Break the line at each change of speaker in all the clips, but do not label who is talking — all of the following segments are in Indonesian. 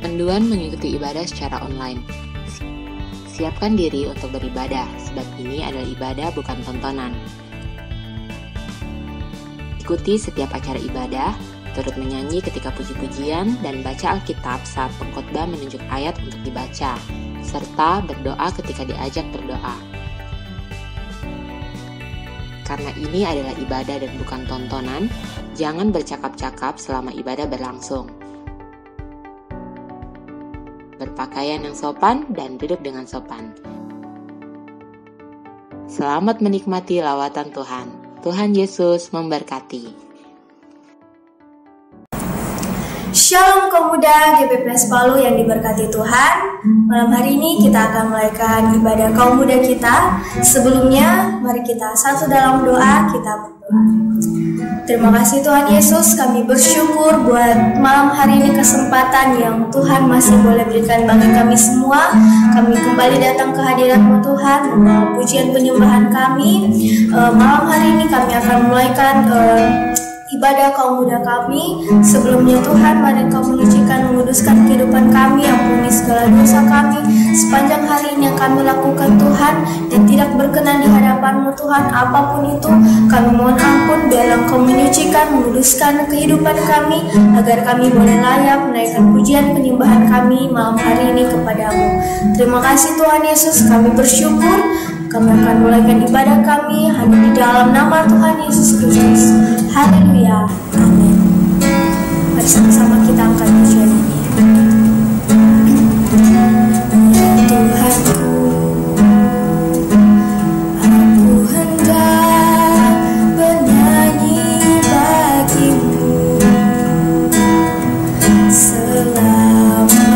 Kecanduan mengikuti ibadah secara online. Siapkan diri untuk beribadah, sebab ini adalah ibadah bukan tontonan. Ikuti setiap acara ibadah, turut menyanyi ketika puji-pujian, dan baca Alkitab saat pengkhotbah menunjuk ayat untuk dibaca, serta berdoa ketika diajak berdoa. Karena ini adalah ibadah dan bukan tontonan, jangan bercakap-cakap selama ibadah berlangsung. Berpakaian yang sopan dan duduk dengan sopan. Selamat menikmati lawatan Tuhan. Tuhan Yesus memberkati.
Shalom kaum muda GPPS Palu yang diberkati Tuhan. Malam hari ini kita akan mulaikan ibadah kaum muda kita. Sebelumnya, mari kita satu dalam doa, kita berdoa. Terima kasih Tuhan Yesus, kami bersyukur buat malam hari ini kesempatan yang Tuhan masih boleh berikan bagi kami semua. Kami kembali datang ke hadirat-Mu Tuhan, membawa pujian penyembahan kami. Malam hari ini kami akan mulaikan ibadah kaum muda kami. Sebelumnya Tuhan, mari Kau menyucikan, menguduskan kehidupan kami, ampuni segala dosa kami sepanjang hari ini yang kami lakukan Tuhan, dan tidak berkenan di hadapan-Mu Tuhan. Apapun itu, kami mohon ampun, biarlah Kau menyucikan, menguduskan kehidupan kami, agar kami boleh layak menaikkan pujian penyembahan kami malam hari ini kepada-Mu. Terima kasih Tuhan Yesus, kami bersyukur. Kami akan mulaikan ibadah kami hanya di dalam nama Tuhan Yesus Kristus. Haleluya. Amin. Mari sama-sama kita angkat pujian ini. Ya Tuhanku, aku hendak bernyanyi bagimu selama aku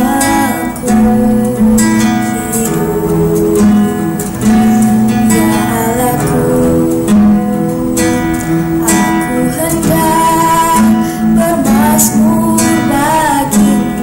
bermasmur bagimu.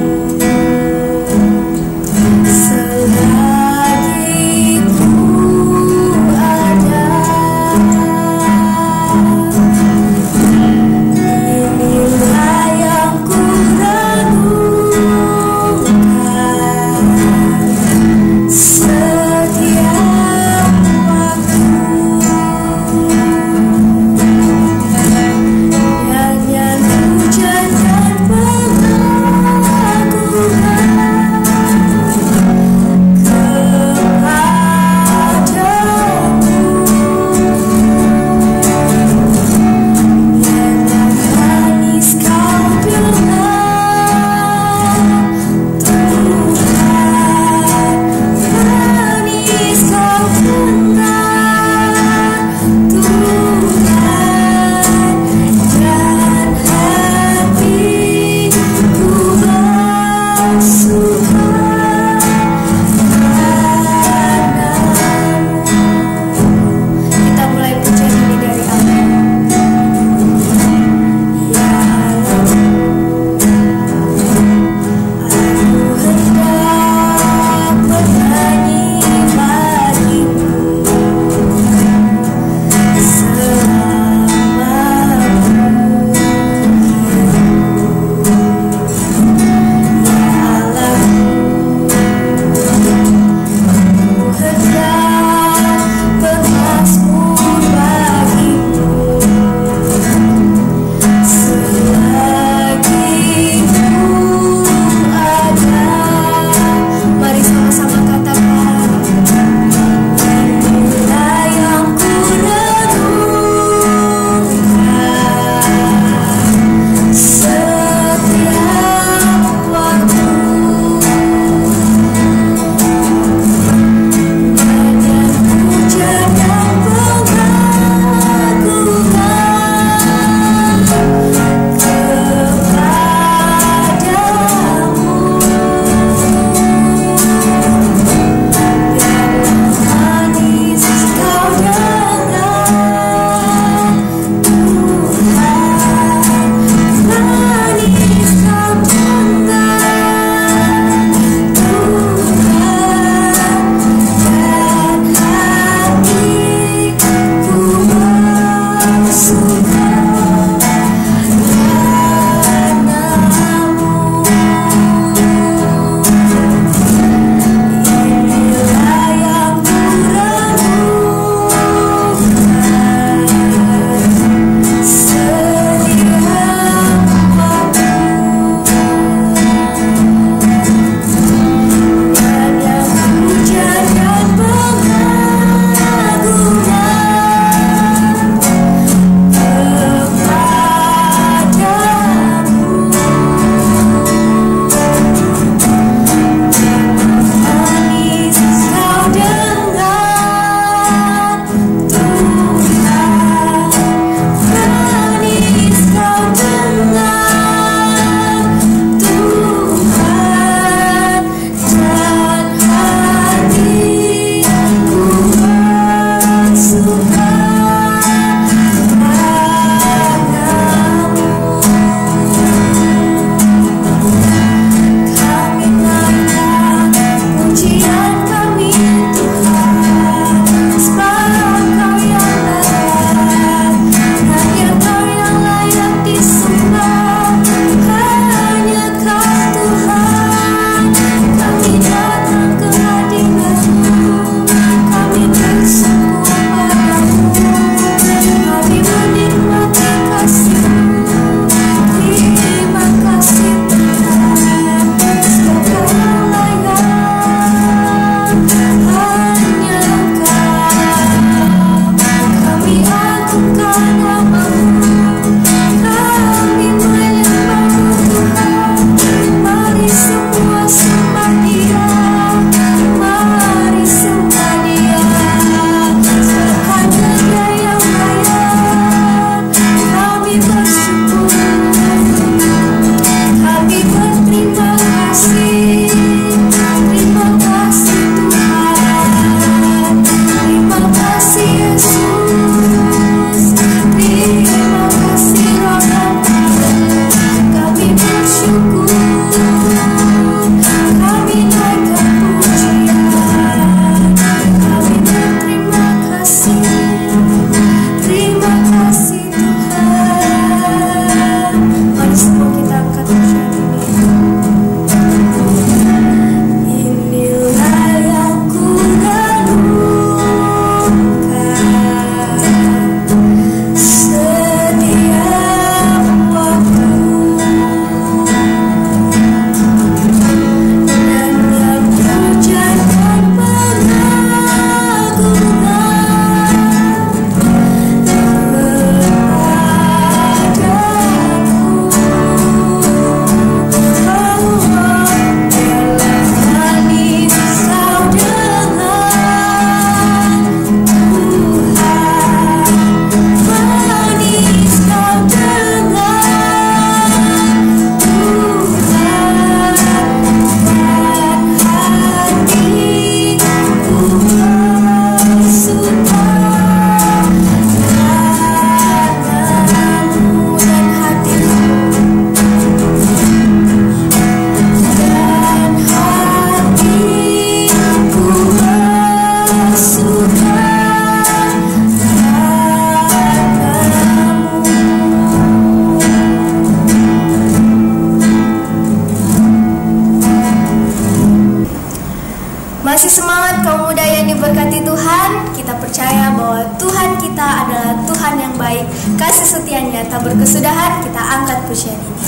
Masih semangat kaum muda yang diberkati Tuhan. Kita percaya bahwa Tuhan kita adalah Tuhan yang baik. Kasih setianya tak berkesudahan. Kita angkat pujian ini.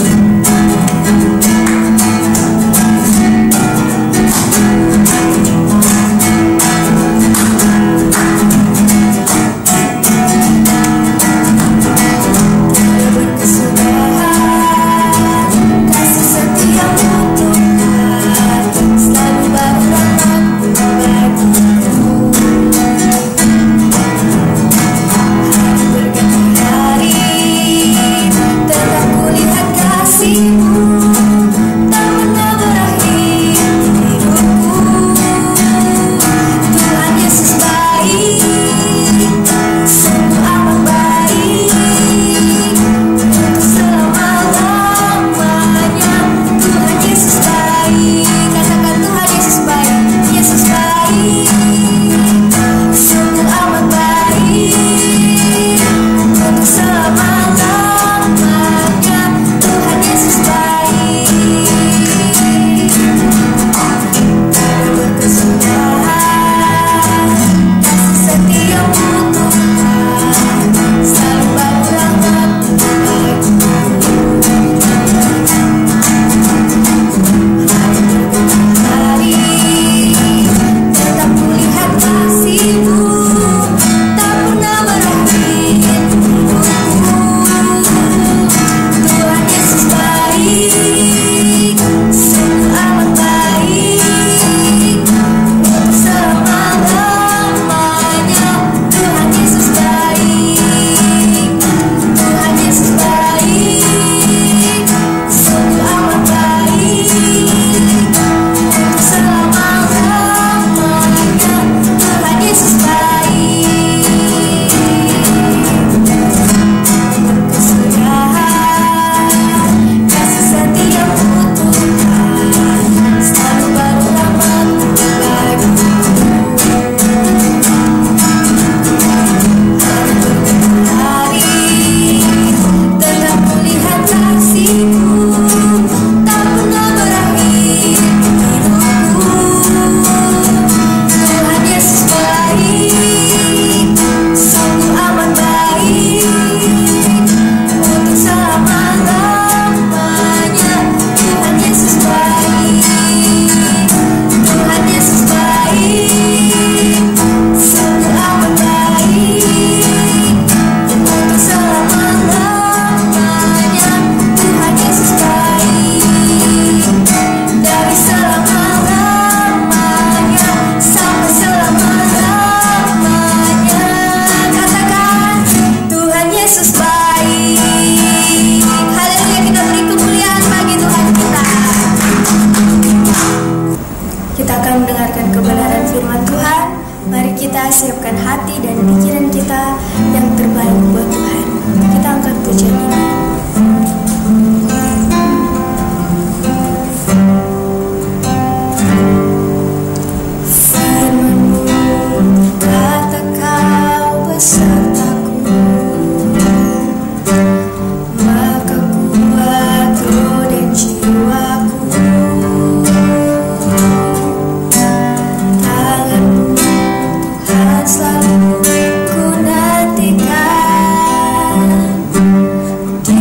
Siapkan hati dan pikiran kita yang terbaik buat Tuhan. Kita angkat pujian ini. Firman-Mu kata Kau besertaku, maka kuat roh dan jiwaku. Tangan-Mu selalu ku nantikan di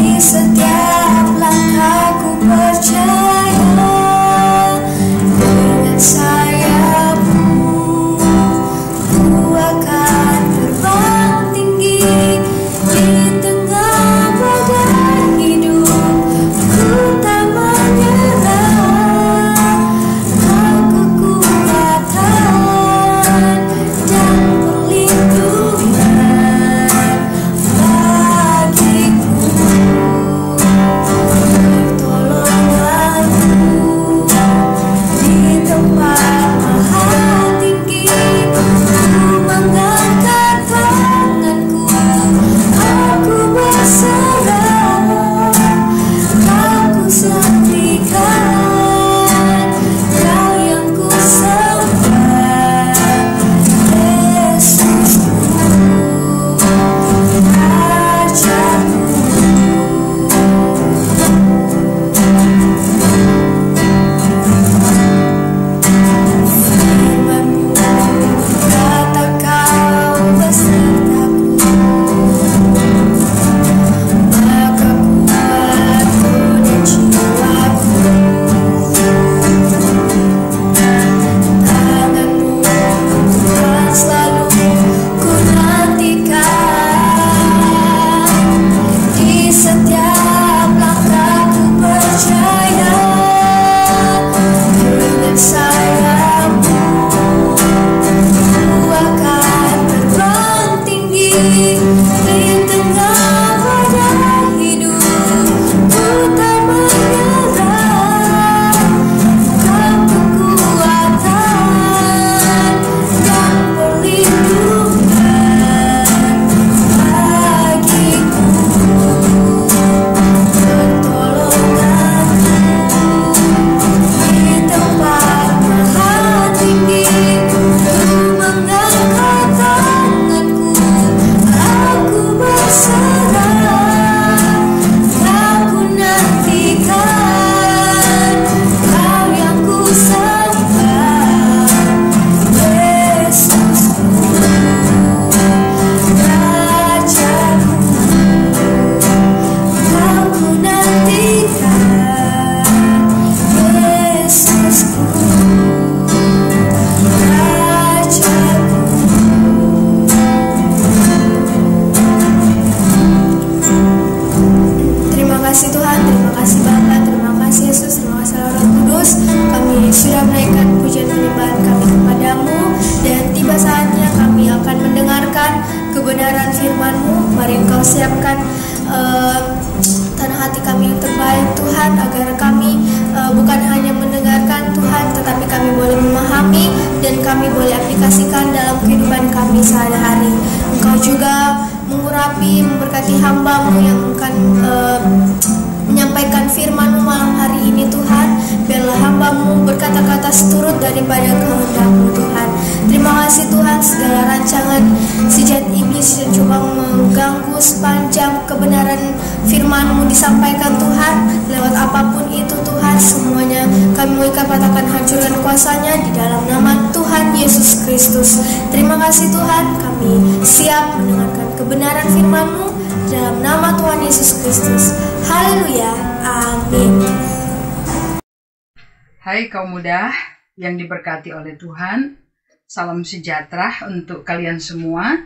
firman-Mu. Mari Engkau siapkan tanah hati kami yang terbaik Tuhan, agar kami bukan hanya mendengarkan Tuhan, tetapi kami boleh memahami dan kami boleh aplikasikan dalam kehidupan kami sehari-hari. Engkau juga mengurapi, memberkati hamba-Mu yang akan menyampaikan firman-Mu malam hari ini Tuhan. Biarlah hamba-Mu berkata-kata seturut daripada kehendak-Mu Tuhan. Terima kasih Tuhan, segala rancangan si jahat iblis yang coba mengganggu sepanjang kebenaran firman-Mu disampaikan Tuhan, lewat apapun itu Tuhan, semuanya kami mau katakan hancurkan kuasanya di dalam nama Tuhan Yesus Kristus. Terima kasih Tuhan, kami siap mendengarkan kebenaran firman-Mu dalam nama Tuhan Yesus Kristus. Haleluya, amin.
Hai kaum muda yang diberkati oleh Tuhan, salam sejahtera untuk kalian semua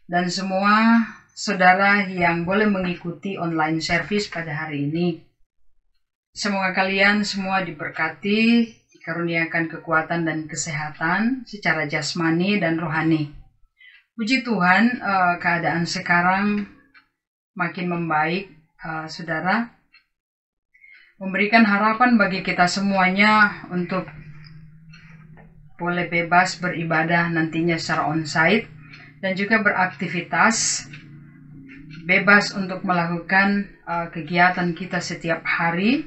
dan semua saudara yang boleh mengikuti online service pada hari ini. Semoga kalian semua diberkati, dikaruniakan kekuatan dan kesehatan secara jasmani dan rohani. Puji Tuhan, keadaan sekarang makin membaik, saudara, memberikan harapan bagi kita semuanya untuk boleh bebas beribadah nantinya secara onsite dan juga beraktivitas, bebas untuk melakukan kegiatan kita setiap hari,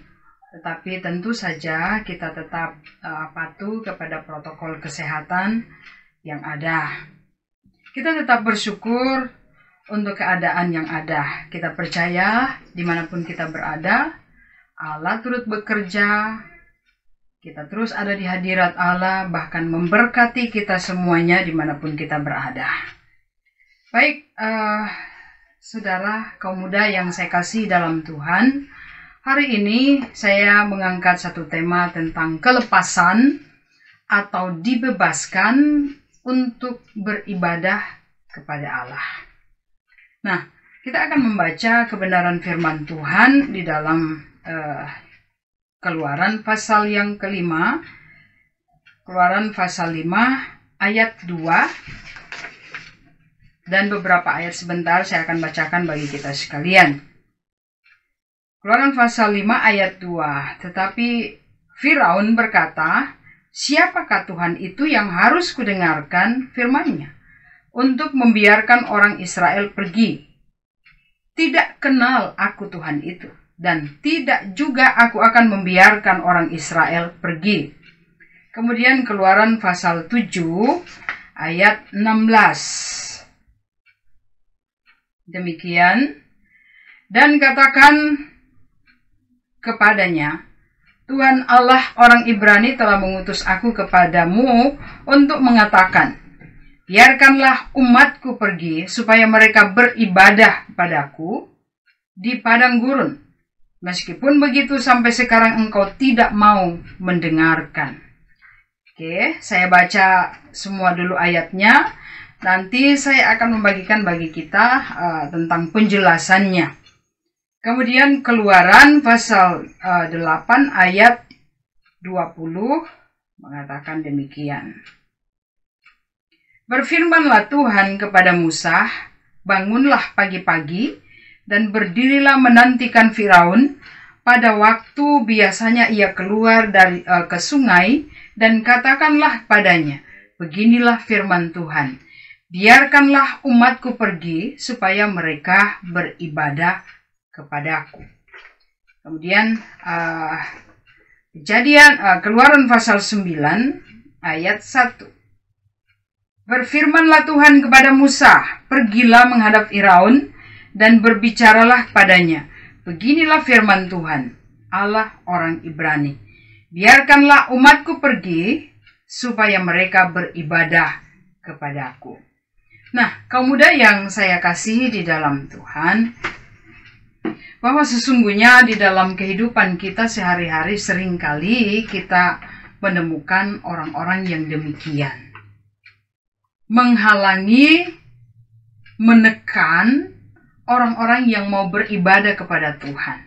tetapi tentu saja kita tetap patuh kepada protokol kesehatan yang ada. Kita tetap bersyukur untuk keadaan yang ada. Kita percaya dimanapun kita berada, Allah turut bekerja, kita terus ada di hadirat Allah, bahkan memberkati kita semuanya dimanapun kita berada. Baik, saudara kaum muda yang saya kasih dalam Tuhan, hari ini saya mengangkat satu tema tentang kelepasan atau dibebaskan untuk beribadah kepada Allah. Nah, kita akan membaca kebenaran firman Tuhan di dalam Keluaran pasal yang kelima, Keluaran pasal 5 ayat 2, dan beberapa ayat sebentar saya akan bacakan bagi kita sekalian. Keluaran pasal 5 ayat 2, tetapi Firaun berkata, siapakah Tuhan itu yang harus kudengarkan firman-Nya untuk membiarkan orang Israel pergi? Tidak kenal aku Tuhan itu, dan tidak juga aku akan membiarkan orang Israel pergi. Kemudian Keluaran pasal 7 ayat 16. Demikian, dan katakan kepadanya, Tuhan Allah orang Ibrani telah mengutus aku kepadamu untuk mengatakan, biarkanlah umatku pergi supaya mereka beribadah padaku di padang gurun. Meskipun begitu sampai sekarang engkau tidak mau mendengarkan. Oke, saya baca semua dulu ayatnya. Nanti saya akan membagikan bagi kita tentang penjelasannya. Kemudian Keluaran pasal 8 ayat 20 mengatakan demikian. Berfirmanlah Tuhan kepada Musa, bangunlah pagi-pagi dan berdirilah menantikan Firaun pada waktu biasanya ia keluar dari ke sungai, dan katakanlah padanya, beginilah firman Tuhan, biarkanlah umatku pergi supaya mereka beribadah kepadaku. Kemudian Keluaran pasal 9 ayat 1. Berfirmanlah Tuhan kepada Musa, pergilah menghadap Firaun dan berbicaralah padanya, beginilah firman Tuhan, Allah orang Ibrani, biarkanlah umatku pergi supaya mereka beribadah kepadaku. Nah, kaum muda yang saya kasihi di dalam Tuhan, bahwa sesungguhnya di dalam kehidupan kita sehari-hari seringkali kita menemukan orang-orang yang demikian. Menghalangi, menekan orang-orang yang mau beribadah kepada Tuhan.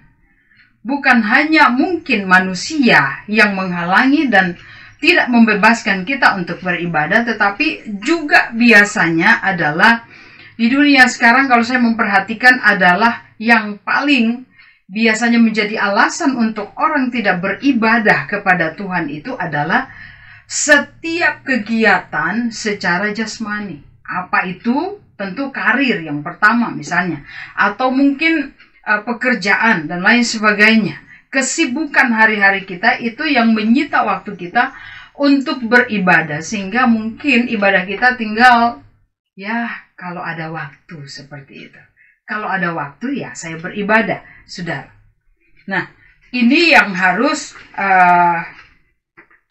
Bukan hanya mungkin manusia yang menghalangi dan tidak membebaskan kita untuk beribadah, tetapi juga biasanya adalah di dunia sekarang kalau saya memperhatikan adalah yang paling biasanya menjadi alasan untuk orang tidak beribadah kepada Tuhan itu adalah setiap kegiatan secara jasmani. Apa itu? Tentu karir yang pertama misalnya, atau mungkin pekerjaan dan lain sebagainya. Kesibukan hari-hari kita itu yang menyita waktu kita untuk beribadah, sehingga mungkin ibadah kita tinggal kalau ada waktu seperti itu. Kalau ada waktu saya beribadah, saudara. Nah, ini yang harus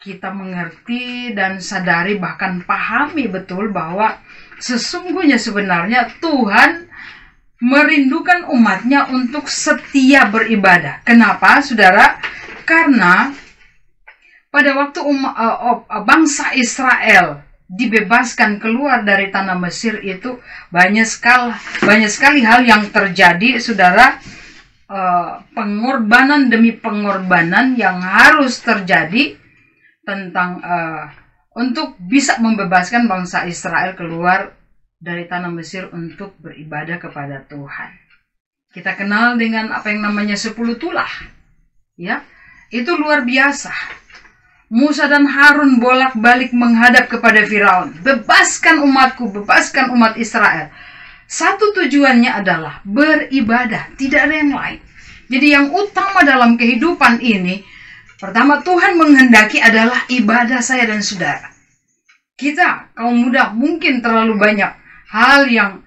kita mengerti dan sadari, bahkan pahami betul bahwa sesungguhnya sebenarnya Tuhan merindukan umatnya untuk setia beribadah. Kenapa, saudara? Karena pada waktu bangsa Israel dibebaskan keluar dari tanah Mesir itu banyak sekali hal yang terjadi, saudara. Pengorbanan demi pengorbanan yang harus terjadi tentang untuk bisa membebaskan bangsa Israel keluar dari tanah Mesir untuk beribadah kepada Tuhan. Kita kenal dengan apa yang namanya 10 tulah. Ya, itu luar biasa. Musa dan Harun bolak-balik menghadap kepada Firaun. Bebaskan umatku, bebaskan umat Israel. Satu tujuannya adalah beribadah, tidak ada yang lain. Jadi yang utama dalam kehidupan ini, pertama Tuhan menghendaki adalah ibadah saya dan saudara. Kita, kaum muda, mungkin terlalu banyak hal yang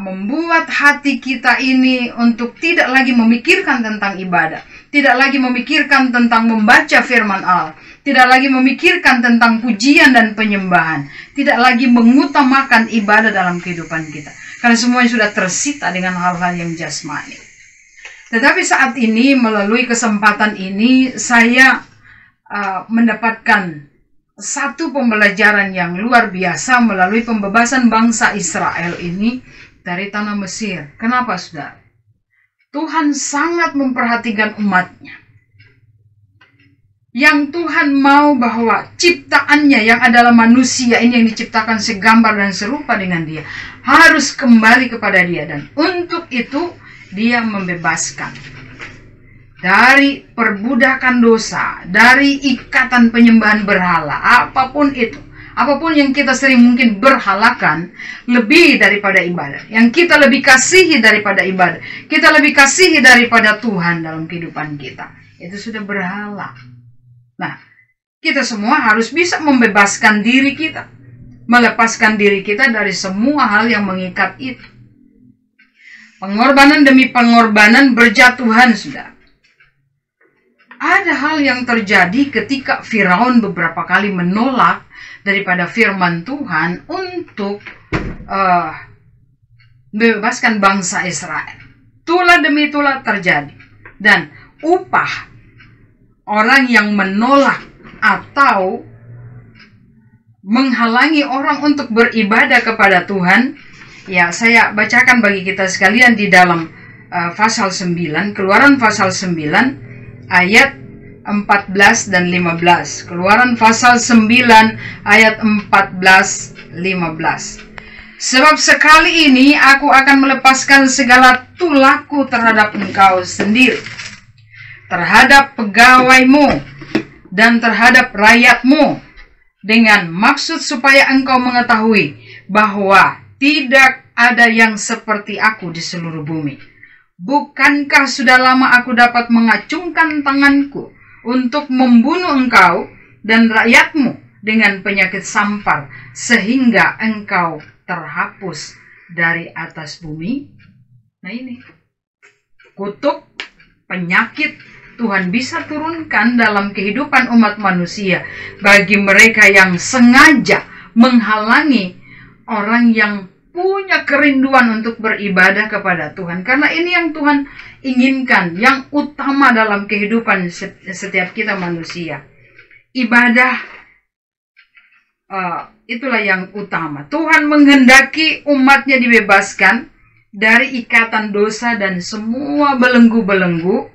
membuat hati kita ini untuk tidak lagi memikirkan tentang ibadah, tidak lagi memikirkan tentang membaca firman Allah, tidak lagi memikirkan tentang pujian dan penyembahan, tidak lagi mengutamakan ibadah dalam kehidupan kita, karena semuanya sudah tersita dengan hal-hal yang jasmani. Tetapi saat ini, melalui kesempatan ini, saya mendapatkan satu pembelajaran yang luar biasa melalui pembebasan bangsa Israel ini dari tanah Mesir. Kenapa, saudara? Tuhan sangat memperhatikan umatnya. Yang Tuhan mau bahwa ciptaannya yang adalah manusia ini yang diciptakan segambar dan serupa dengan dia harus kembali kepada dia, dan untuk itu dia membebaskan dari perbudakan dosa, dari ikatan penyembahan berhala, apapun itu. Apapun yang kita sering mungkin berhalakan lebih daripada ibadah, yang kita lebih kasihi daripada ibadah, kita lebih kasihi daripada Tuhan dalam kehidupan kita, itu sudah berhala. Nah, kita semua harus bisa membebaskan diri kita, melepaskan diri kita dari semua hal yang mengikat itu. Pengorbanan demi pengorbanan berjatuhan, saudara. Ada hal yang terjadi ketika Firaun beberapa kali menolak daripada firman Tuhan untuk membebaskan bangsa Israel. Tulah demi tulah terjadi. Dan upah orang yang menolak atau menghalangi orang untuk beribadah kepada Tuhan, ya saya bacakan bagi kita sekalian di dalam pasal 9, Keluaran pasal 9, ayat 14 dan 15. Keluaran pasal 9 ayat 14-15. Sebab sekali ini aku akan melepaskan segala tulahku terhadap engkau sendiri, terhadap pegawaimu dan terhadap rakyatmu, dengan maksud supaya engkau mengetahui bahwa tidak ada yang seperti aku di seluruh bumi. Bukankah sudah lama aku dapat mengacungkan tanganku untuk membunuh engkau dan rakyatmu dengan penyakit sampar, sehingga engkau terhapus dari atas bumi? Nah ini, kutuk, penyakit Tuhan bisa turunkan dalam kehidupan umat manusia bagi mereka yang sengaja menghalangi orang yang punya kerinduan untuk beribadah kepada Tuhan. Karena ini yang Tuhan inginkan, yang utama dalam kehidupan setiap kita manusia. Ibadah, itulah yang utama. Tuhan menghendaki umatnya dibebaskan dari ikatan dosa dan semua belenggu-belenggu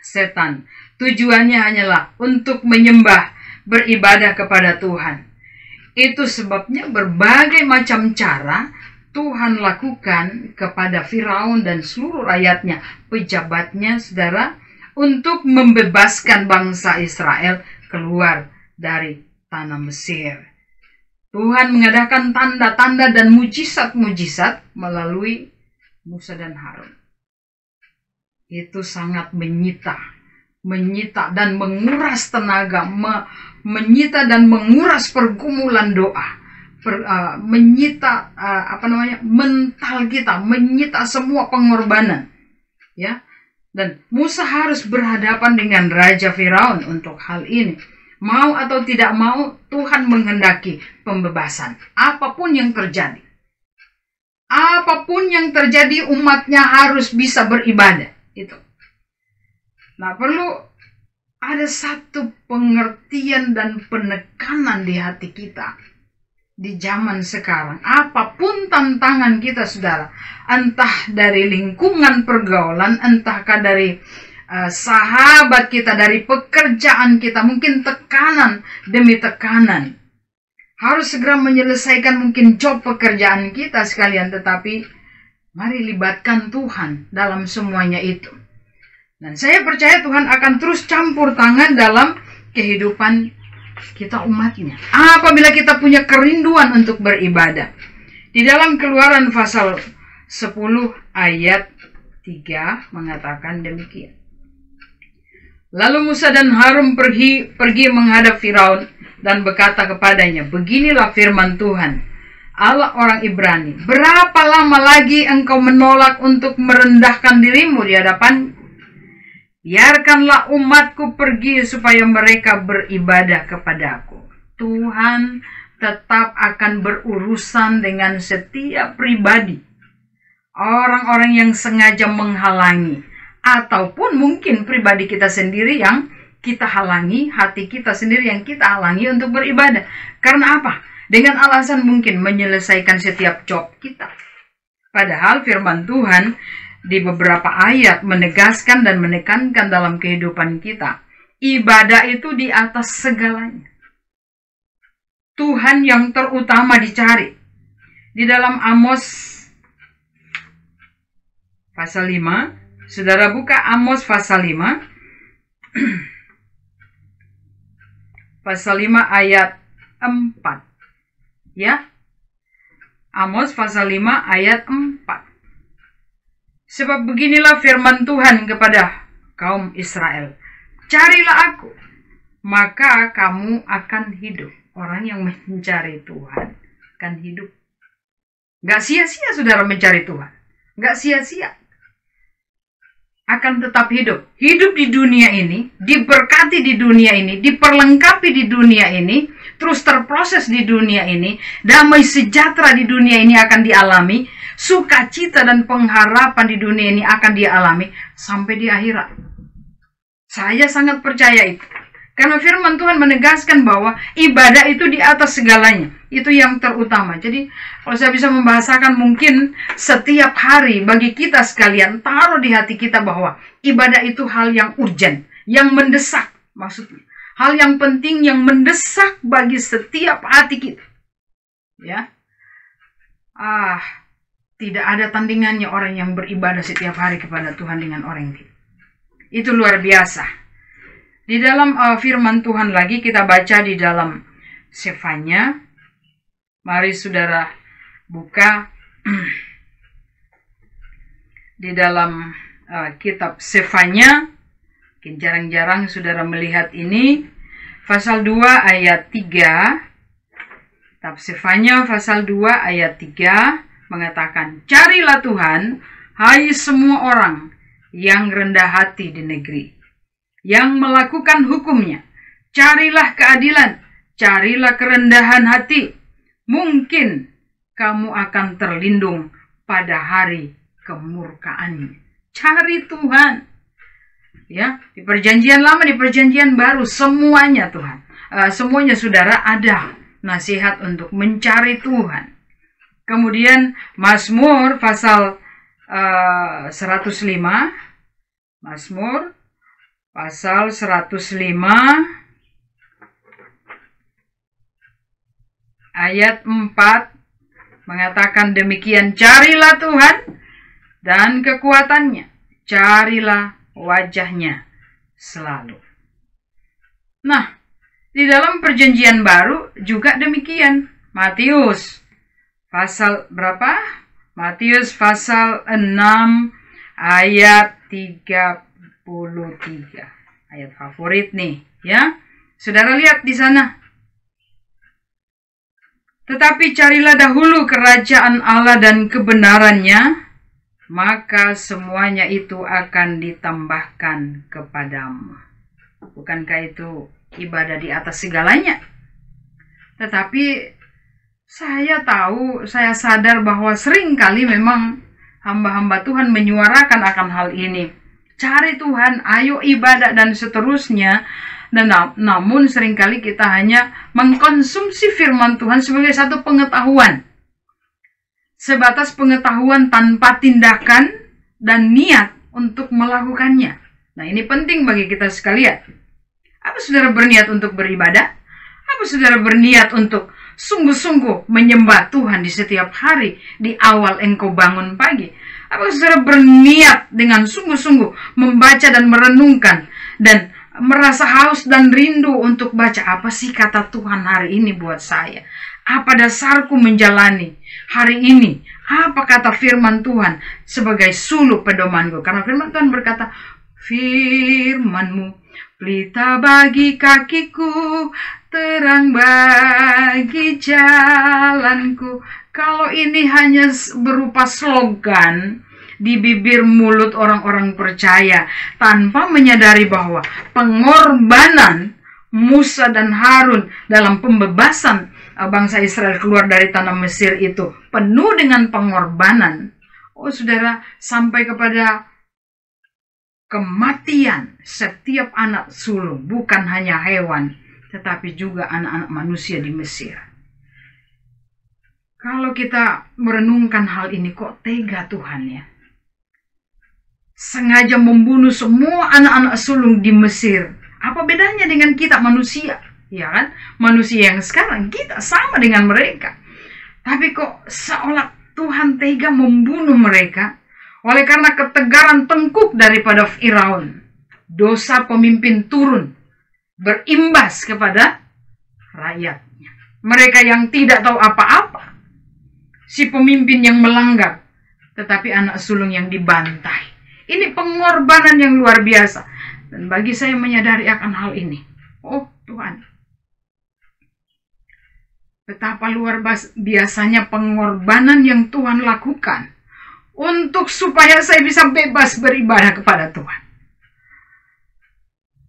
setan. Tujuannya hanyalah untuk menyembah, beribadah kepada Tuhan. Itu sebabnya berbagai macam cara Tuhan lakukan kepada Firaun dan seluruh rakyatnya, pejabatnya, saudara, untuk membebaskan bangsa Israel keluar dari tanah Mesir. Tuhan mengadakan tanda-tanda dan mujizat-mujizat melalui Musa dan Harun. Itu sangat menyita dan menguras tenaga, menyita dan menguras pergumulan doa. Menyita mental kita, menyita semua pengorbanan, ya. Dan Musa harus berhadapan dengan Raja Firaun untuk hal ini. Mau atau tidak mau, Tuhan menghendaki pembebasan. Apapun yang terjadi, umatnya harus bisa beribadah. Itu. Nah, perlu ada satu pengertian dan penekanan di hati kita. Di zaman sekarang, apapun tantangan kita, saudara, entah dari lingkungan pergaulan, entahkah dari sahabat kita, dari pekerjaan kita, mungkin tekanan demi tekanan, harus segera menyelesaikan mungkin job pekerjaan kita sekalian, tetapi mari libatkan Tuhan dalam semuanya itu. Dan saya percaya Tuhan akan terus campur tangan dalam kehidupan kita umatnya, apabila kita punya kerinduan untuk beribadah. Di dalam Keluaran pasal 10 ayat 3 mengatakan demikian. Lalu Musa dan Harun pergi menghadap Firaun dan berkata kepadanya, beginilah firman Tuhan, Allah orang Ibrani, berapa lama lagi engkau menolak untuk merendahkan dirimu di hadapan? Biarkanlah umatku pergi supaya mereka beribadah kepadaku. Tuhan tetap akan berurusan dengan setiap pribadi. Orang-orang yang sengaja menghalangi. Ataupun mungkin pribadi kita sendiri yang kita halangi, hati kita sendiri yang kita halangi untuk beribadah. Karena apa? Dengan alasan mungkin menyelesaikan setiap job kita. Padahal firman Tuhan di beberapa ayat menegaskan dan menekankan dalam kehidupan kita, ibadah itu di atas segalanya. Tuhan yang terutama dicari. Di dalam Amos pasal 5, saudara buka Amos pasal 5, pasal 5 ayat 4. Ya, Amos pasal 5 ayat 4. Sebab beginilah firman Tuhan kepada kaum Israel. Carilah aku, maka kamu akan hidup. Orang yang mencari Tuhan akan hidup. Gak sia-sia saudara mencari Tuhan. Gak sia-sia. Akan tetap hidup. Hidup di dunia ini, diberkati di dunia ini, diperlengkapi di dunia ini, terus terproses di dunia ini, damai sejahtera di dunia ini akan dialami, sukacita dan pengharapan di dunia ini akan dialami sampai di akhirat. Saya sangat percaya itu. Karena firman Tuhan menegaskan bahwa ibadah itu di atas segalanya. Itu yang terutama. Jadi kalau saya bisa membahasakan, mungkin setiap hari bagi kita sekalian, taruh di hati kita bahwa ibadah itu hal yang urgent, yang mendesak maksudnya. Hal yang penting, yang mendesak bagi setiap hati kita. Ya. Tidak ada tandingannya orang yang beribadah setiap hari kepada Tuhan dengan orang yang tidak. Itu luar biasa. Di dalam firman Tuhan lagi kita baca di dalam Sefanya. Mari saudara buka di dalam kitab Sefanya. Mungkin jarang-jarang saudara melihat ini. Pasal 2 ayat 3. Kitab Sefanya pasal 2 ayat 3 mengatakan, carilah Tuhan, hai semua orang yang rendah hati di negeri, yang melakukan hukumnya. Carilah keadilan, carilah kerendahan hati. Mungkin kamu akan terlindung pada hari kemurkaannya. Cari Tuhan. Ya, di perjanjian lama, di perjanjian baru, semuanya Tuhan. Semuanya saudara ada nasihat untuk mencari Tuhan. Kemudian Mazmur pasal 105. Mazmur pasal 105 ayat 4 mengatakan demikian, carilah Tuhan dan kekuatannya, carilah wajahnya selalu. Nah, di dalam perjanjian baru juga demikian. Matius pasal berapa? Matius pasal 6 ayat 33. Ayat favorit nih, ya. Saudara lihat di sana. Tetapi carilah dahulu kerajaan Allah dan kebenarannya, maka semuanya itu akan ditambahkan kepadamu. Bukankah itu ibadah di atas segalanya? Tetapi saya sadar bahwa seringkali memang hamba-hamba Tuhan menyuarakan akan hal ini. Cari Tuhan, ayo ibadah dan seterusnya. Dan namun seringkali kita hanya mengkonsumsi firman Tuhan sebagai satu pengetahuan. Sebatas pengetahuan tanpa tindakan dan niat untuk melakukannya. Nah, ini penting bagi kita sekalian. Apa saudara berniat untuk beribadah? Apa saudara berniat untuk sungguh-sungguh menyembah Tuhan di setiap hari di awal engkau bangun pagi? Apa saudara berniat dengan sungguh-sungguh membaca dan merenungkan dan merasa haus dan rindu untuk baca apa sih kata Tuhan hari ini buat saya? Apa dasarku menjalani hari ini? Apa kata firman Tuhan sebagai suluh pedomanku? Karena firman Tuhan berkata, firman-Mu pelita bagi kakiku, terang bagi jalanku. Kalau ini hanya berupa slogan di bibir mulut orang-orang percaya, tanpa menyadari bahwa pengorbanan Musa dan Harun dalam pembebasan bangsa Israel keluar dari tanah Mesir itu penuh dengan pengorbanan. Oh saudara, sampai kepada kematian setiap anak sulung, bukan hanya hewan, tetapi juga anak-anak manusia di Mesir. Kalau kita merenungkan hal ini, kok tega Tuhan ya? Sengaja membunuh semua anak-anak sulung di Mesir. Apa bedanya dengan kita manusia? Ya kan? Manusia yang sekarang, kita sama dengan mereka. Tapi kok seolah Tuhan tega membunuh mereka? Oleh karena ketegaran tengkuk daripada Firaun, dosa pemimpin turun, berimbas kepada rakyatnya. Mereka yang tidak tahu apa-apa, si pemimpin yang melanggar, tetapi anak sulung yang dibantai. Ini pengorbanan yang luar biasa. Dan bagi saya menyadari akan hal ini, oh Tuhan, betapa luar biasanya pengorbanan yang Tuhan lakukan untuk supaya saya bisa bebas beribadah kepada Tuhan.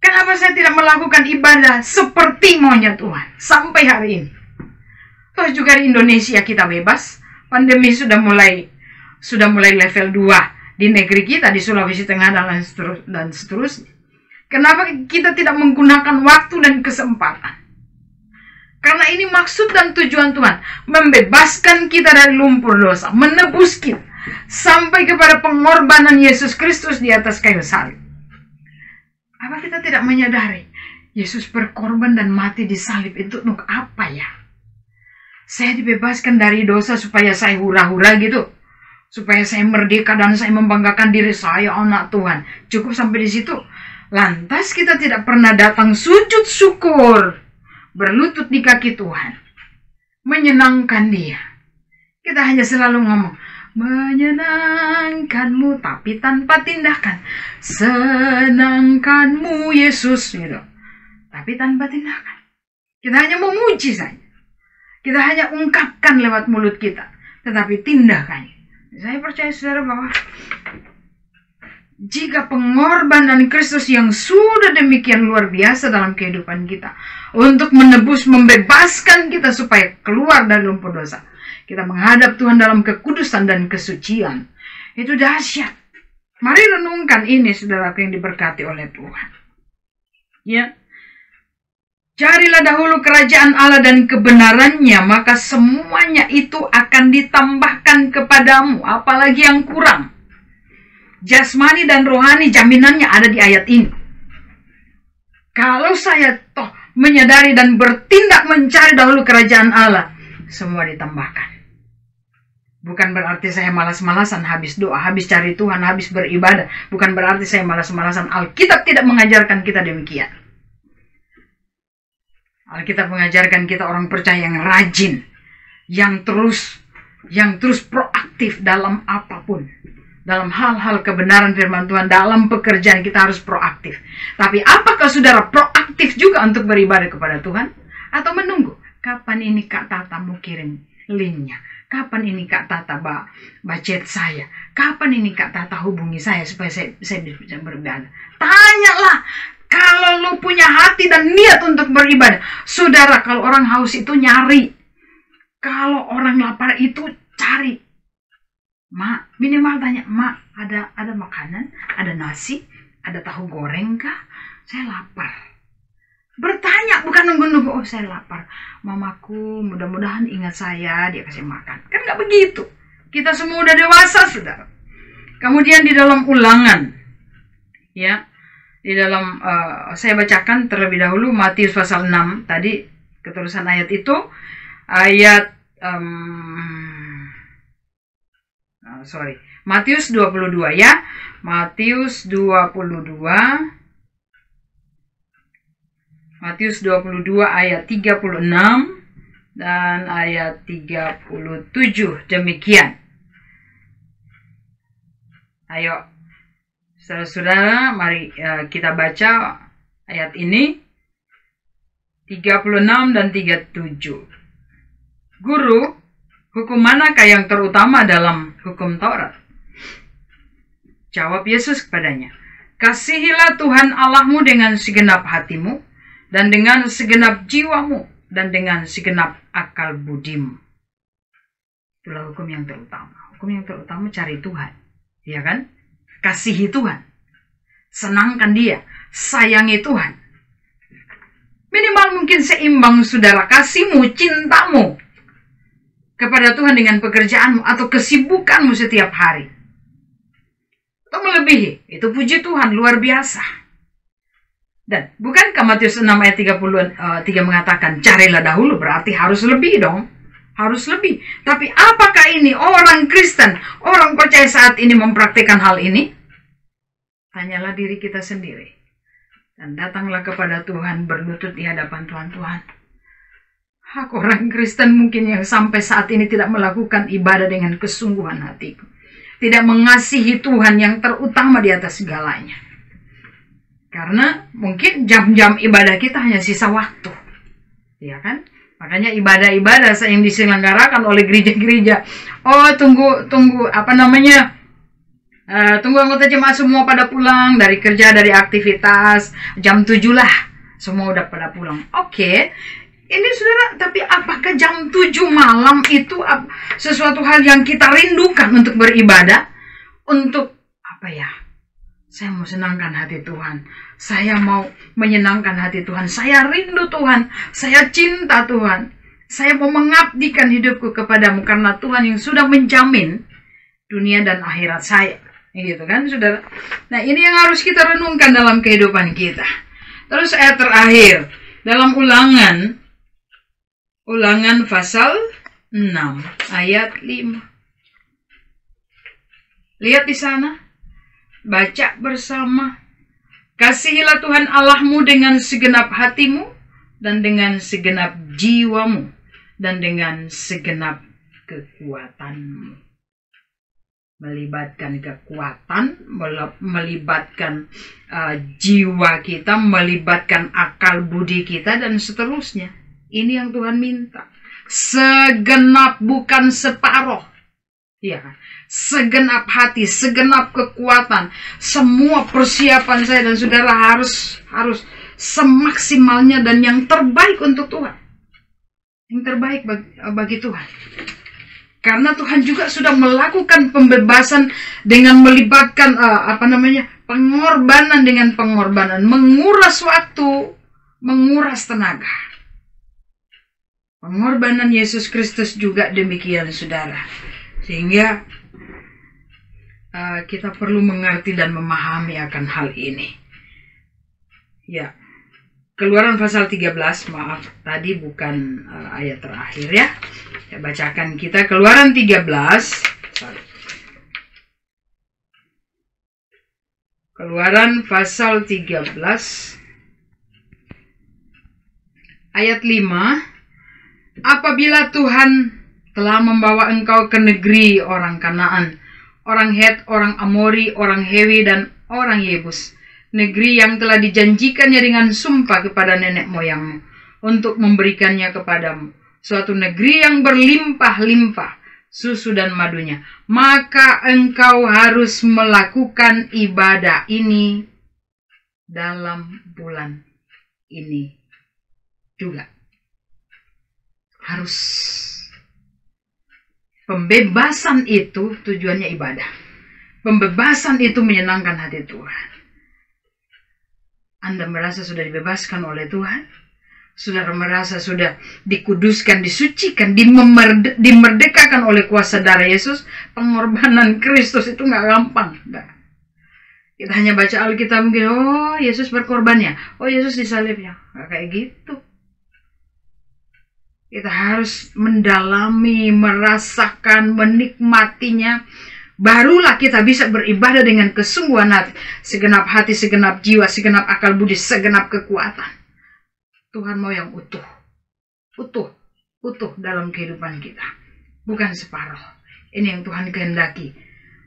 Kenapa saya tidak melakukan ibadah seperti maunya Tuhan sampai hari ini? Toh juga di Indonesia kita bebas. Pandemi sudah mulai level 2 di negeri kita, di Sulawesi Tengah dan seterusnya. Kenapa kita tidak menggunakan waktu dan kesempatan? Karena ini maksud dan tujuan Tuhan, membebaskan kita dari lumpur dosa, menebus kita sampai kepada pengorbanan Yesus Kristus di atas kayu salib. Apa kita tidak menyadari Yesus berkorban dan mati di salib itu untuk apa ya? Saya dibebaskan dari dosa supaya saya hura-hura gitu, supaya saya merdeka dan saya membanggakan diri saya anak Tuhan. Cukup sampai di situ. Lantas kita tidak pernah datang sujud syukur, berlutut di kaki Tuhan, menyenangkan Dia. Kita hanya selalu ngomong, menyenangkanmu, tapi tanpa tindakan. Senangkanmu Yesus, gitu. Tapi tanpa tindakan. Kita hanya memuji saja. Kita hanya ungkapkan lewat mulut kita, tetapi tindakannya. Saya percaya saudara bahwa jika pengorbanan Kristus yang sudah demikian luar biasa dalam kehidupan kita, untuk menebus, membebaskan kita supaya keluar dari lumpur dosa, kita menghadap Tuhan dalam kekudusan dan kesucian, itu dahsyat. Mari renungkan ini saudaraku yang diberkati oleh Tuhan. Ya, carilah dahulu kerajaan Allah dan kebenarannya, maka semuanya itu akan ditambahkan kepadamu, apalagi yang kurang. Jasmani dan rohani jaminannya ada di ayat ini. Kalau saya toh menyadari dan bertindak mencari dahulu kerajaan Allah, semua ditambahkan. Bukan berarti saya malas-malasan habis doa, habis cari Tuhan, habis beribadah. Bukan berarti saya malas-malasan. Alkitab tidak mengajarkan kita demikian. Alkitab mengajarkan kita orang percaya yang rajin, yang terus proaktif dalam apapun. Dalam hal-hal kebenaran firman Tuhan, dalam pekerjaan kita harus proaktif. Tapi apakah saudara proaktif juga untuk beribadah kepada Tuhan? Atau menunggu? Kapan ini Kak Tata mau kirim linknya? Kapan ini Kak Tata chat saya? Kapan ini Kak Tata hubungi saya supaya saya bisa beribadah? Tanyalah. Kalau lu punya hati dan niat untuk beribadah. Saudara, kalau orang haus itu nyari. Kalau orang lapar itu cari. Mak, minimal tanya, Mak, ada makanan? Ada nasi? Ada tahu goreng kah? Saya lapar. Bertanya, bukan nunggu-nunggu. Oh, saya lapar. Mamaku mudah-mudahan ingat saya, dia kasih makan. Kan nggak begitu. Kita semua udah dewasa, saudara. Kemudian di dalam Ulangan, ya, di dalam saya bacakan terlebih dahulu Matius pasal 6. Tadi keterusan ayat itu, ayat Matius 22 ya. Matius 22 ayat 36 dan ayat 37 demikian. Ayo saudara-saudara, mari kita baca ayat ini 36 dan 37. Guru, hukum manakah yang terutama dalam hukum Taurat? Jawab Yesus kepadanya, kasihilah Tuhan Allahmu dengan segenap hatimu, dan dengan segenap jiwamu, dan dengan segenap akal budimu. Itulah hukum yang terutama. Hukum yang terutama cari Tuhan. Ya kan? Kasihi Tuhan. Senangkan Dia. Sayangi Tuhan. Minimal mungkin seimbang saudara kasihmu, cintamu kepada Tuhan dengan pekerjaanmu atau kesibukanmu setiap hari. Atau melebihi. Itu puji Tuhan, luar biasa. Dan bukankah Matius 6 ayat 33 mengatakan, carilah dahulu, berarti harus lebih dong. Harus lebih. Tapi apakah ini orang Kristen, orang percaya saat ini mempraktikkan hal ini? Tanyalah diri kita sendiri. Dan datanglah kepada Tuhan, berlutut di hadapan Tuhan. Aku orang Kristen mungkin yang sampai saat ini tidak melakukan ibadah dengan kesungguhan hatiku. Tidak mengasihi Tuhan yang terutama di atas segalanya. Karena mungkin jam-jam ibadah kita hanya sisa waktu. Ya kan? Makanya ibadah-ibadah yang diselenggarakan oleh gereja-gereja. Oh, tunggu tunggu anggota jemaat semua pada pulang dari kerja, dari aktivitas. Jam 7 lah. Semua udah pada pulang. Oke. Ini saudara, tapi apakah jam 7 malam itu sesuatu hal yang kita rindukan untuk beribadah? Untuk apa ya? Saya mau senangkan hati Tuhan. Saya mau menyenangkan hati Tuhan. Saya rindu Tuhan. Saya cinta Tuhan. Saya mau mengabdikan hidupku kepadamu karena Tuhan yang sudah menjamin dunia dan akhirat saya. Gitu kan, saudara? Nah, ini yang harus kita renungkan dalam kehidupan kita. Terus ayat terakhir. Dalam Ulangan pasal 6 ayat 5. Lihat di sana. Baca bersama. Kasihilah Tuhan Allahmu dengan segenap hatimu, dan dengan segenap jiwamu, dan dengan segenap kekuatanmu. Melibatkan kekuatan, melibatkan jiwa kita, melibatkan akal budi kita, dan seterusnya. Ini yang Tuhan minta. Segenap, bukan separuh. Iya kan? Segenap hati, segenap kekuatan, semua persiapan saya dan saudara harus semaksimalnya dan yang terbaik untuk Tuhan. Yang terbaik bagi Tuhan. Karena Tuhan juga sudah melakukan pembebasan dengan melibatkan pengorbanan dengan pengorbanan, menguras waktu, menguras tenaga. Pengorbanan Yesus Kristus juga demikian, saudara. Sehingga kita perlu mengerti dan memahami akan hal ini. Ya, Keluaran pasal 13, maaf, tadi bukan ayat terakhir ya. Saya bacakan kita Keluaran 13. Keluaran pasal 13 ayat 5. Apabila Tuhan telah membawa engkau ke negeri orang Kanaan, orang Het, orang Amori, orang Hewi, dan orang Yebus, negeri yang telah dijanjikannya dengan sumpah kepada nenek moyangmu, untuk memberikannya kepadamu, suatu negeri yang berlimpah-limpah susu dan madunya, maka engkau harus melakukan ibadah ini dalam bulan ini juga. Harus. Pembebasan itu tujuannya ibadah. Pembebasan itu menyenangkan hati Tuhan. Anda merasa sudah dibebaskan oleh Tuhan? Saudara merasa sudah dikuduskan, disucikan, dimerdekakan oleh kuasa darah Yesus? Pengorbanan Kristus itu nggak gampang. Nggak. Kita hanya baca Alkitab mungkin, oh Yesus berkorban ya, oh Yesus disalib ya. Nggak kayak gitu. Kita harus mendalami, merasakan, menikmatinya. Barulah kita bisa beribadah dengan kesungguhan hati, segenap hati, segenap jiwa, segenap akal budi, segenap kekuatan. Tuhan mau yang utuh dalam kehidupan kita, bukan separuh. Ini yang Tuhan kehendaki.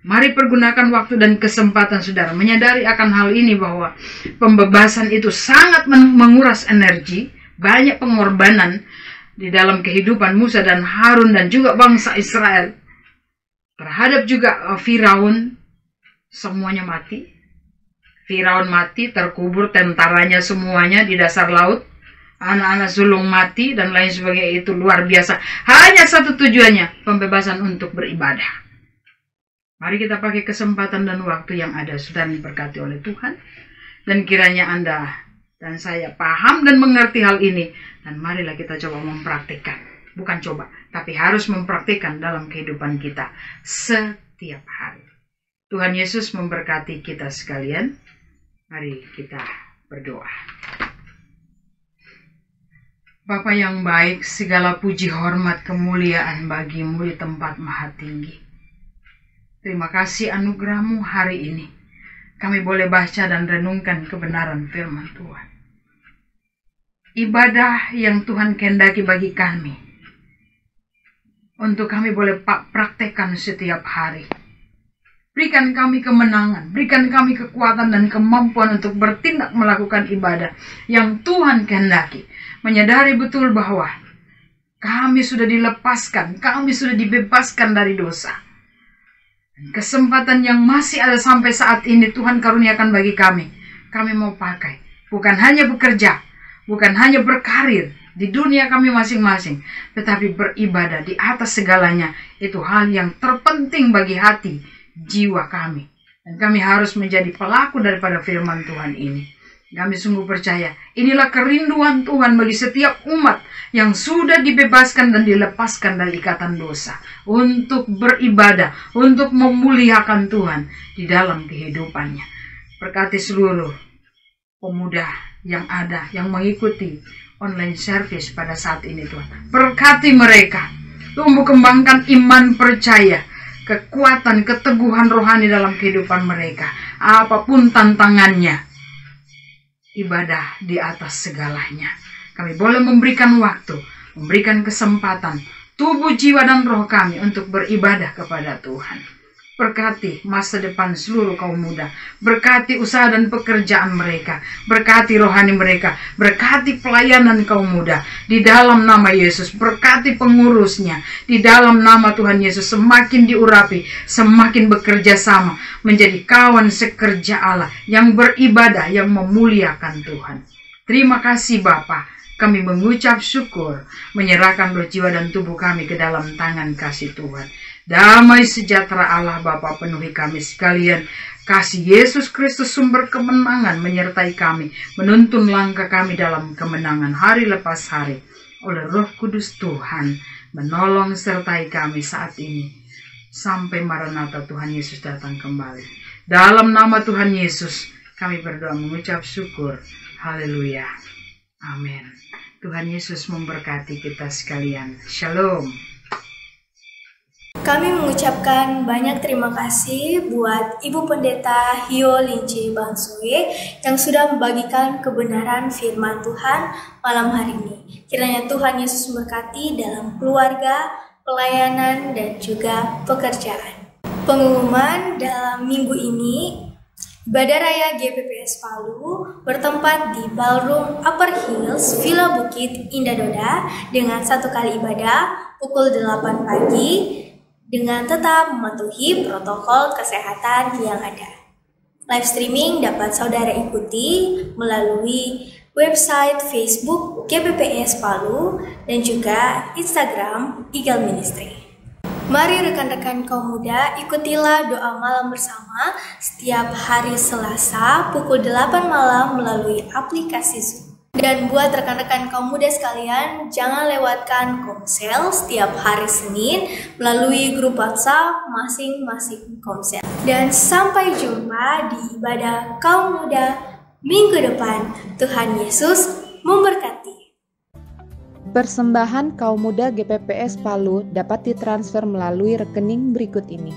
Mari pergunakan waktu dan kesempatan saudara menyadari akan hal ini, bahwa pembebasan itu sangat menguras energi, banyak pengorbanan di dalam kehidupan Musa dan Harun dan juga bangsa Israel. Terhadap juga Firaun, semuanya mati. Firaun mati, terkubur tentaranya semuanya di dasar laut. Anak-anak sulung mati dan lain sebagainya. Itu luar biasa. Hanya satu tujuannya, pembebasan untuk beribadah. Mari kita pakai kesempatan dan waktu yang ada, sudah diberkati oleh Tuhan. Dan kiranya Anda dan saya paham dan mengerti hal ini. Dan marilah kita coba mempraktikkan. Bukan coba, tapi harus mempraktikkan dalam kehidupan kita setiap hari. Tuhan Yesus memberkati kita sekalian. Mari kita berdoa. Bapa yang baik, segala puji hormat kemuliaan bagimu di tempat maha tinggi. Terima kasih anugerah-Mu hari ini. Kami boleh baca dan renungkan kebenaran firman Tuhan. Ibadah yang Tuhan kehendaki bagi kami, untuk kami boleh praktekkan setiap hari. Berikan kami kemenangan, berikan kami kekuatan dan kemampuan untuk bertindak melakukan ibadah yang Tuhan kehendaki. Menyadari betul bahwa kami sudah dilepaskan, kami sudah dibebaskan dari dosa. Kesempatan yang masih ada sampai saat ini Tuhan karuniakan bagi kami. Kami mau pakai, bukan hanya bekerja, bukan hanya berkarir di dunia kami masing-masing, tetapi beribadah di atas segalanya. Itu hal yang terpenting bagi hati, jiwa kami. Dan kami harus menjadi pelaku daripada firman Tuhan ini. Kami sungguh percaya, inilah kerinduan Tuhan bagi setiap umat yang sudah dibebaskan dan dilepaskan dari ikatan dosa. Untuk beribadah, untuk memuliakan Tuhan di dalam kehidupannya. Berkati seluruh pemuda yang ada, yang mengikuti online service pada saat ini Tuhan. Berkati mereka, tumbuh kembangkan iman percaya, kekuatan, keteguhan rohani dalam kehidupan mereka. Apapun tantangannya, ibadah di atas segalanya. Kami boleh memberikan waktu, memberikan kesempatan, tubuh, jiwa, dan roh kami untuk beribadah kepada Tuhan. Berkati masa depan seluruh kaum muda. Berkati usaha dan pekerjaan mereka. Berkati rohani mereka. Berkati pelayanan kaum muda. Di dalam nama Yesus. Berkati pengurusnya. Di dalam nama Tuhan Yesus. Semakin diurapi. Semakin bekerja sama. Menjadi kawan sekerja Allah. Yang beribadah. Yang memuliakan Tuhan. Terima kasih Bapa. Kami mengucap syukur. Menyerahkan roh, jiwa, dan tubuh kami ke dalam tangan kasih Tuhan. Damai sejahtera Allah Bapa penuhi kami sekalian. Kasih Yesus Kristus sumber kemenangan menyertai kami. Menuntun langkah kami dalam kemenangan hari lepas hari. Oleh Roh Kudus Tuhan menolong sertai kami saat ini. Sampai Maranatha Tuhan Yesus datang kembali. Dalam nama Tuhan Yesus kami berdoa mengucap syukur. Haleluya. Amin. Tuhan Yesus memberkati kita sekalian. Shalom.
Kami mengucapkan banyak terima kasih buat Ibu Pendeta Hio Linci Bansue yang sudah membagikan kebenaran firman Tuhan malam hari ini. Kiranya Tuhan Yesus memberkati dalam keluarga, pelayanan, dan juga pekerjaan. Pengumuman dalam minggu ini, Ibadah Raya GPPS Palu bertempat di Ballroom Upper Hills, Villa Bukit, Indah Doda dengan 1 kali ibadah pukul 8 pagi dengan tetap mematuhi protokol kesehatan yang ada. Live streaming dapat saudara ikuti melalui website Facebook GPPS Palu dan juga Instagram Eagle Ministry. Mari rekan-rekan kaum muda, ikutilah doa malam bersama setiap hari Selasa pukul 8 malam melalui aplikasi Zoom. Dan buat rekan-rekan kaum muda sekalian, jangan lewatkan komsel setiap hari Senin melalui grup WhatsApp masing-masing komsel. Dan sampai jumpa di ibadah kaum muda minggu depan. Tuhan Yesus memberkati.
Persembahan kaum muda GPPS Palu dapat ditransfer melalui rekening berikut ini.